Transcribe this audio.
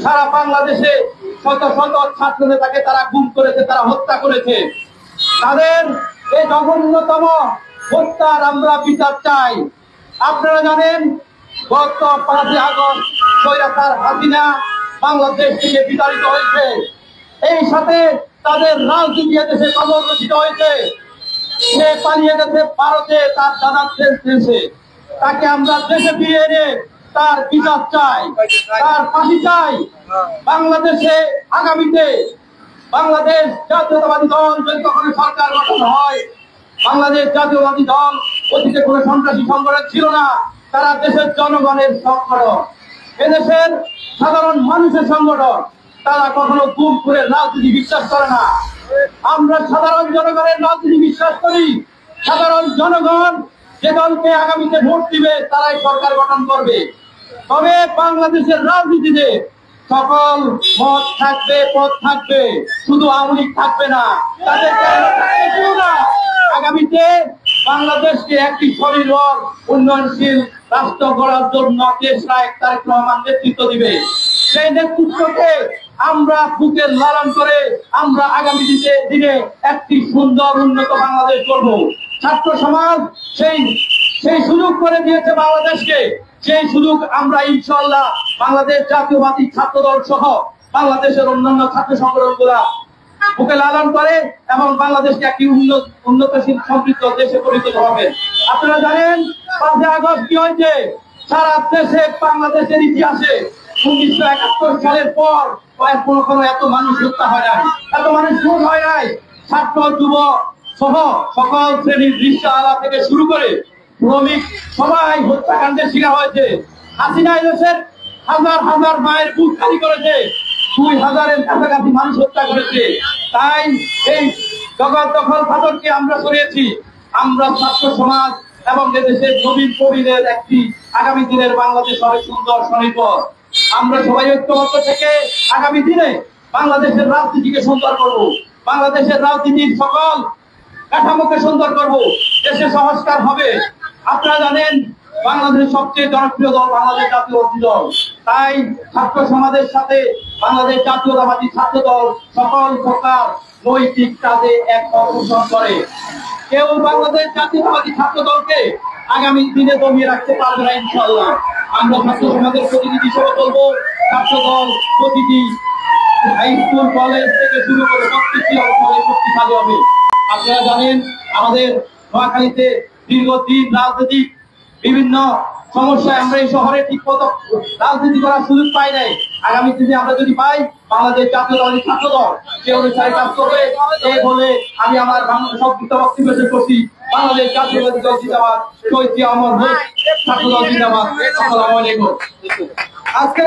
সারা বাংলাদেশে শত শত ছাত্র নেতাকে তারা গুম করেছে, তারা হত্যা করেছে। তাদের এই জঘন্যতম হত্যার আমরা বিচার চাই। আপনারা জানেন গত 5 আগস্ট স্বৈরাচার হাসিনা বাংলাদেশ থেকে বিতাড়িত হয়েছে। এই সাথে তাদের রাজনীতি দেশে কবর রচিত হয়েছে। সে পালিয়ে গেছে ভারতে তার দাদার দেশে। তাকে আমরা দেশে ফিরিয়ে এনে তার বিচার চাই, তার ফাঁসি চাই। বাংলাদেশে আগামীতে বাংলাদেশ জাতীয়তাবাদী দল যদি কখনো সরকার গঠন হয়, বাংলাদেশ জাতীয়তাবাদী দল অতীতে কোনো সন্ত্রাসী সংগঠন ছিল না, তারা দেশের জনগণের সংগঠন, এদেশের সাধারণ মানুষের সংগঠন। তারা কখনো গুম করে রাজনীতি বিশ্বাস করে না। আমরা সাধারণ জনগণের রাজনীতি বিশ্বাস করি। সাধারণ জনগণ যে দলকে আগামীতে ভোট দিবে তারাই সরকার গঠন করবে। তবে বাংলাদেশের রাজনীতিতে সকল মত থাকবে, পথ থাকবে, শুধু আওয়ামী লীগ থাকবে না। তাদেরকে আগামীতে বাংলাদেশকে একটি স্বনির্ভর উন্নয়নশীল রাষ্ট্র গড়ার জন্য দেশ নায়ক তারেক রহমান নেতৃত্ব দিবে। সেই নেতৃত্বকে আমরা বুকে লালন করে আমরা আগামী দিনে একটি সুন্দর উন্নত বাংলাদেশ গড়ব। ছাত্র সমাজ সেই সুযোগ করে দিয়েছে বাংলাদেশকে। সেই সুযোগ আমরা ইনশাআল্লাহ বাংলাদেশ জাতীয়বাদী ছাত্র দল সহ বাংলাদেশের অন্যান্য ছাত্র সংগঠনগুলা বুকে লালন করে এবং বাংলাদেশকে একটি উন্নতশীল সমৃদ্ধ দেশে পরিণত হবে। আপনারা জানেন 5 আগস্ট কি হয়েছে? সারা দেশে বাংলাদেশের ইতিহাসে 1971 সালের পর কোনো এত মানুষ হত্যা হয় নাই, এত মানুষ খুন হয় নাই। ছাত্র যুব সহ সকল শ্রেণীর রিকশাওয়ালা থেকে শুরু করে শ্রমিক সবাই হত্যাকাণ্ডের শিকার হয়েছে। হাসিনা দেশের হাজার হাজার মায়ের বুক খালি করেছে, 2000-এর কাছাকাছি মানুষ হত্যা করেছে। তাই এই জগৎ দখল ফাটলকে আমরা সরিয়েছি। আমরা ছাত্র সমাজ এবং এদেশের নবীন প্রবীণের একটি আগামী দিনের বাংলাদেশ হবে সুন্দর স্বনির্ভর। আমরা সবাই ঐক্যবদ্ধ থেকে আগামী দিনে বাংলাদেশের রাজনীতিকে সুন্দর করব, বাংলাদেশের রাজনীতির সকল কাঠামোকে সুন্দর করব, দেশে সংস্কার হবে। আপনারা জানেন বাংলাদেশের সবচেয়ে জনপ্রিয় দল বাংলাদেশ জাতীয়তাবাদী দল। তাই ছাত্র সমাজের সাথে বাংলাদেশ জাতীয়তাবাদী ছাত্র দল সকল প্রকার নৈতিক কাজে এক অংশগ্রহণ করে। কেউ বাংলাদেশ জাতীয়তাবাদী ছাত্র দলকে আগামী দিনে দমিয়ে রাখতে পারবে না ইনশাআল্লাহ। আমরা ছাত্র সমাজের প্রতিনিধি হিসেবে বলবো, ছাত্র দল প্রতিটি হাই স্কুল কলেজ থেকে শুরু করে প্রত্যেকটি অঞ্চলে শক্তিশালী হবে। আপনারা জানেন আমাদের নোয়াখালীতে দীর্ঘদিন রাজনৈতিক বিভিন্ন সমস্যায় আমরা এই শহরে ঠিক মতো রাজনীতি করার সুযোগ পাই নাই। আগামী দিনে আমরা যদি পাই, বাংলাদেশ জাতীয়তাবাদী ছাত্র দল সে অনুসারে কাজ করবে। এই বলে আমি আমার সংক্ষিপ্ত বক্তব্য শেষ করছি। বাংলাদেশ জাতীয়তাবাদী দল জিন্দাবাদ, শহীদ জিয়া অমর হোক, ছাত্র দল জিন্দাবাদ। আসসালামু আলাইকুম। আজকে